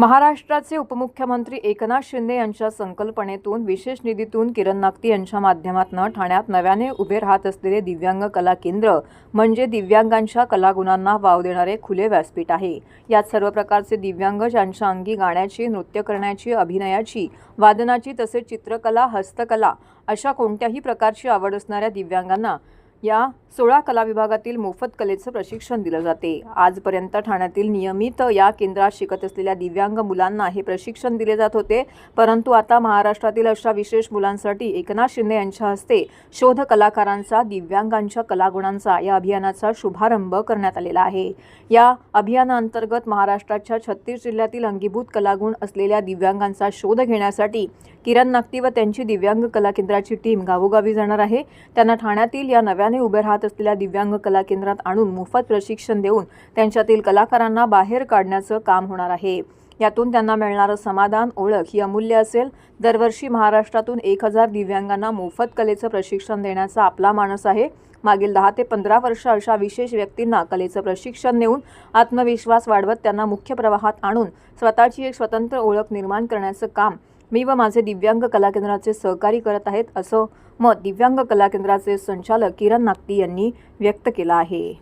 महाराष्ट्राचे उपमुख्यमंत्री एकनाथ शिंदे यांच्या संकल्पनेतून विशेष निधीतून किरण नागती यांच्या माध्यमातून ठाण्यात नव्याने उभे राहत असलेले दिव्यांग कला केंद्र म्हणजे दिव्यांगांच्या कलागुणांना वाव देणारे खुले व्यासपीठ आहे। यात सर्व प्रकारचे दिव्यांग ज्यांच्या अंगी गाण्याची, नृत्य करण्याची, अभिनयाची, वादनाची तसेच चित्रकला, हस्तकला अशा कोणत्याही प्रकारची आवड असणाऱ्या दिव्यांगांना या 16 कला विभागातील मोफत कलेचं प्रशिक्षण दिलं जाते। आजपर्यंत ठाण्यातील नियमित या केंद्रात शिकत असलेल्या दिव्यांग मुलांना हे प्रशिक्षण दिले जात होते, परंतु आता महाराष्ट्रातील अशा विशेष मुलांसाठी एकनाथ शिंदे यांच्या हस्ते शोध कलाकारांचा दिव्यांगांच्या कलागुणांचा या अभियानाचा शुभारंभ करण्यात आलेला आहे। या अभियानाअंतर्गत महाराष्ट्राच्या 36 जिल्ह्यातील अंगीभूत कलागुण असलेल्या दिव्यांगांचा शोध घेण्यासाठी किरण नागती व त्यांची दिव्यांग कला केंद्राची टीम गावोगावी जाणार आहे। त्यांना ठाण्यातील या नव्याने उभे राहत असलेल्या दिव्यांग कला केंद्रात आणून मोफत प्रशिक्षण देऊन त्यांच्यातील कलाकारांना बाहेर काढण्याचं काम होणार आहे। यातून त्यांना मिळणारं समाधान, ओळख ही अमूल्य असेल। दरवर्षी महाराष्ट्रातून 1000 दिव्यांगांना मोफत कलेचं प्रशिक्षण देण्याचा आपला मानस आहे। मागील 10 ते 15 वर्ष अशा विशेष व्यक्तींना कलेचं प्रशिक्षण देऊन आत्मविश्वास वाढवत त्यांना मुख्य प्रवाहात आणून स्वतःची एक स्वतंत्र ओळख निर्माण करण्याचं काम मी व माझे दिव्यांग कला केंद्राचे सहकारी करत आहेत, असं मत दिव्यांग कला केंद्राचे संचालक किरण नागती यांनी व्यक्त केलं आहे।